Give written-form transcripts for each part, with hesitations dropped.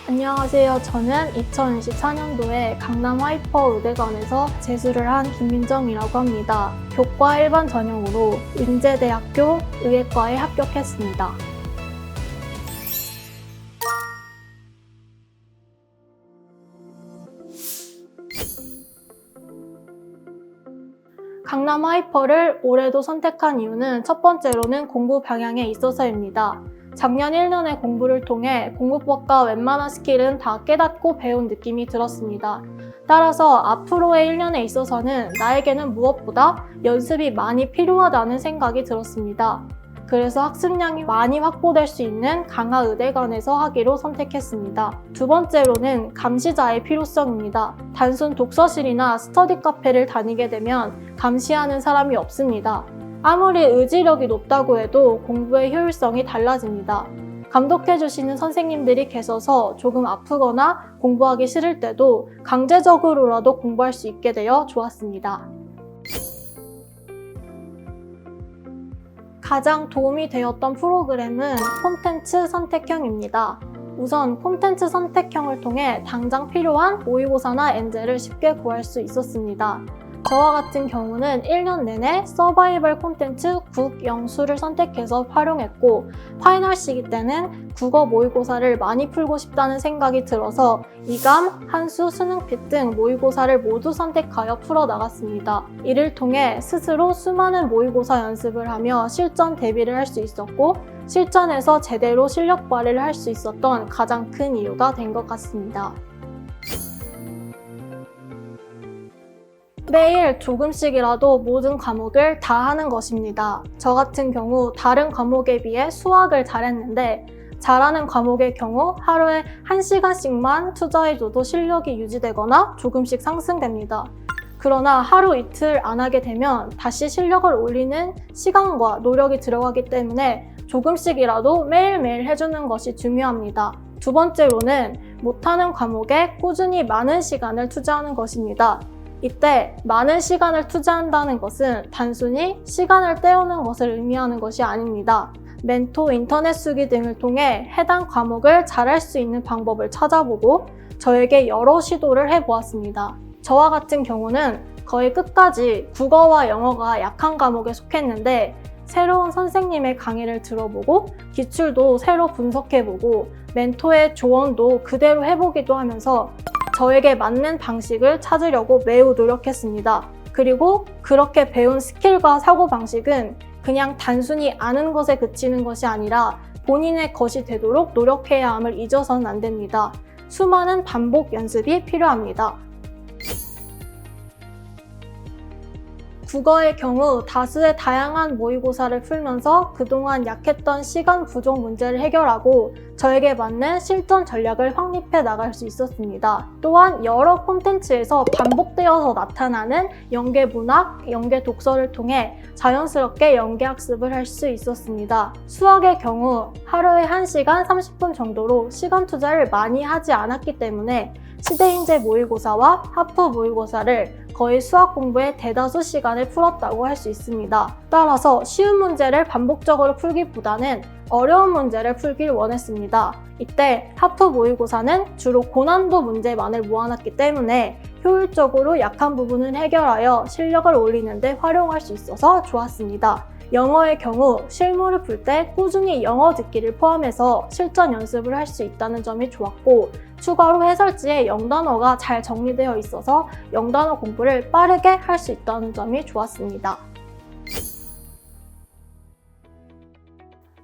안녕하세요. 저는 2024년도에 강남 하이퍼 의대관에서 재수를 한 김민정이라고 합니다. 교과 일반 전형으로 인제대학교 의예과에 합격했습니다. 강남 하이퍼를 올해도 선택한 이유는 첫 번째로는 공부 방향에 있어서입니다. 작년 1년의 공부를 통해 공부법과 웬만한 스킬은 다 깨닫고 배운 느낌이 들었습니다. 따라서 앞으로의 1년에 있어서는 나에게는 무엇보다 연습이 많이 필요하다는 생각이 들었습니다. 그래서 학습량이 많이 확보될 수 있는 강화의대관에서 하기로 선택했습니다. 두 번째로는 감시자의 필요성입니다. 단순 독서실이나 스터디 카페를 다니게 되면 감시하는 사람이 없습니다. 아무리 의지력이 높다고 해도 공부의 효율성이 달라집니다. 감독해주시는 선생님들이 계셔서 조금 아프거나 공부하기 싫을 때도 강제적으로라도 공부할 수 있게 되어 좋았습니다. 가장 도움이 되었던 프로그램은 콘텐츠 선택형입니다. 우선 콘텐츠 선택형을 통해 당장 필요한 모의고사나 엔제를 쉽게 구할 수 있었습니다. 저와 같은 경우는 1년 내내 서바이벌 콘텐츠 국, 영수를 선택해서 활용했고 파이널 시기 때는 국어 모의고사를 많이 풀고 싶다는 생각이 들어서 이감, 한수, 수능핏 등 모의고사를 모두 선택하여 풀어나갔습니다. 이를 통해 스스로 수많은 모의고사 연습을 하며 실전 대비를 할 수 있었고 실전에서 제대로 실력 발휘를 할 수 있었던 가장 큰 이유가 된 것 같습니다. 매일 조금씩이라도 모든 과목을 다 하는 것입니다. 저 같은 경우 다른 과목에 비해 수학을 잘했는데 잘하는 과목의 경우 하루에 1시간씩만 투자해줘도 실력이 유지되거나 조금씩 상승됩니다. 그러나 하루 이틀 안 하게 되면 다시 실력을 올리는 시간과 노력이 들어가기 때문에 조금씩이라도 매일매일 해주는 것이 중요합니다. 두 번째로는 못하는 과목에 꾸준히 많은 시간을 투자하는 것입니다. 이때 많은 시간을 투자한다는 것은 단순히 시간을 때우는 것을 의미하는 것이 아닙니다. 멘토, 인터넷 수기 등을 통해 해당 과목을 잘할 수 있는 방법을 찾아보고 저에게 여러 시도를 해보았습니다. 저와 같은 경우는 거의 끝까지 국어와 영어가 약한 과목에 속했는데 새로운 선생님의 강의를 들어보고 기출도 새로 분석해보고 멘토의 조언도 그대로 해보기도 하면서 저에게 맞는 방식을 찾으려고 매우 노력했습니다. 그리고 그렇게 배운 스킬과 사고방식은 그냥 단순히 아는 것에 그치는 것이 아니라 본인의 것이 되도록 노력해야 함을 잊어서는 안 됩니다. 수많은 반복 연습이 필요합니다. 국어의 경우 다수의 다양한 모의고사를 풀면서 그동안 약했던 시간 부족 문제를 해결하고 저에게 맞는 실전 전략을 확립해 나갈 수 있었습니다. 또한 여러 콘텐츠에서 반복되어서 나타나는 연계 문학, 연계 독서를 통해 자연스럽게 연계 학습을 할 수 있었습니다. 수학의 경우 하루에 1시간 30분 정도로 시간 투자를 많이 하지 않았기 때문에 시대인재 모의고사와 하프 모의고사를 거의 수학 공부에 대다수 시간을 풀었다고 할 수 있습니다. 따라서 쉬운 문제를 반복적으로 풀기보다는 어려운 문제를 풀길 원했습니다. 이때 하프 모의고사는 주로 고난도 문제만을 모아놨기 때문에 효율적으로 약한 부분을 해결하여 실력을 올리는 데 활용할 수 있어서 좋았습니다. 영어의 경우 실무를 풀 때 꾸준히 영어 듣기를 포함해서 실전 연습을 할 수 있다는 점이 좋았고 추가로 해설지에 영단어가 잘 정리되어 있어서 영단어 공부를 빠르게 할 수 있다는 점이 좋았습니다.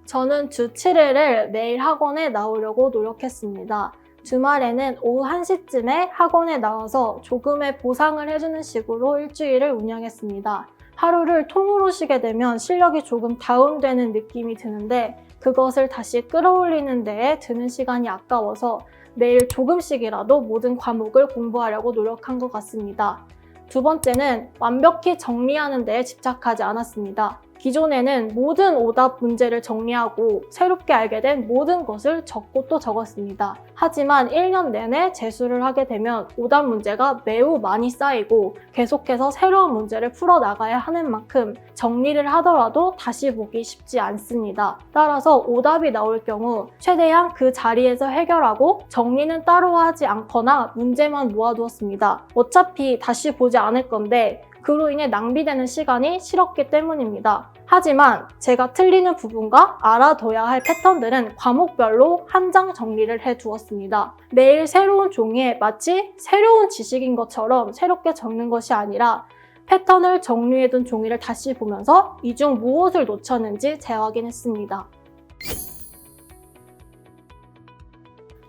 저는 주 7일을 매일 학원에 나오려고 노력했습니다. 주말에는 오후 1시쯤에 학원에 나와서 조금의 보상을 해주는 식으로 일주일을 운영했습니다. 하루를 통으로 쉬게 되면 실력이 조금 다운되는 느낌이 드는데 그것을 다시 끌어올리는 데에 드는 시간이 아까워서 매일 조금씩이라도 모든 과목을 공부하려고 노력한 것 같습니다. 두 번째는 완벽히 정리하는 데에 집착하지 않았습니다. 기존에는 모든 오답 문제를 정리하고 새롭게 알게 된 모든 것을 적고 또 적었습니다. 하지만 1년 내내 재수를 하게 되면 오답 문제가 매우 많이 쌓이고 계속해서 새로운 문제를 풀어나가야 하는 만큼 정리를 하더라도 다시 보기 쉽지 않습니다. 따라서 오답이 나올 경우 최대한 그 자리에서 해결하고 정리는 따로 하지 않거나 문제만 모아두었습니다. 어차피 다시 보지 않을 건데 그로 인해 낭비되는 시간이 싫었기 때문입니다. 하지만 제가 틀리는 부분과 알아둬야 할 패턴들은 과목별로 한 장 정리를 해두었습니다. 매일 새로운 종이에 마치 새로운 지식인 것처럼 새롭게 적는 것이 아니라 패턴을 정리해둔 종이를 다시 보면서 이 중 무엇을 놓쳤는지 재확인했습니다.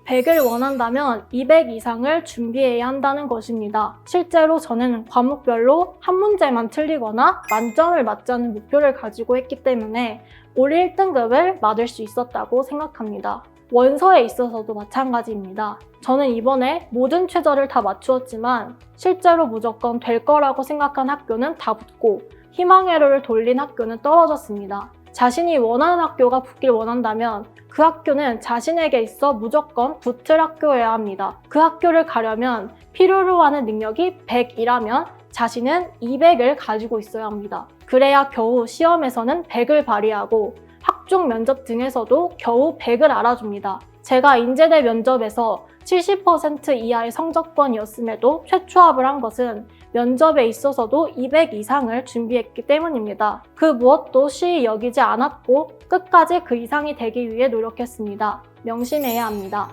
100을 원한다면 200 이상을 준비해야 한다는 것입니다. 실제로 저는 과목별로 한 문제만 틀리거나 만점을 맞자는 목표를 가지고 했기 때문에 올 1등급을 맞을 수 있었다고 생각합니다. 원서에 있어서도 마찬가지입니다. 저는 이번에 모든 최저를 다 맞추었지만 실제로 무조건 될 거라고 생각한 학교는 다 붙고 희망회로를 돌린 학교는 떨어졌습니다. 자신이 원하는 학교가 붙길 원한다면 그 학교는 자신에게 있어 무조건 붙을 학교여야 합니다. 그 학교를 가려면 필요로 하는 능력이 100이라면 자신은 200을 가지고 있어야 합니다. 그래야 겨우 시험에서는 100을 발휘하고 학종 면접 등에서도 겨우 100을 알아줍니다. 제가 인제대 면접에서 70% 이하의 성적권이었음에도 최초합을 한 것은 면접에 있어서도 200 이상을 준비했기 때문입니다. 그 무엇도 쉬이 여기지 않았고 끝까지 그 이상이 되기 위해 노력했습니다. 명심해야 합니다.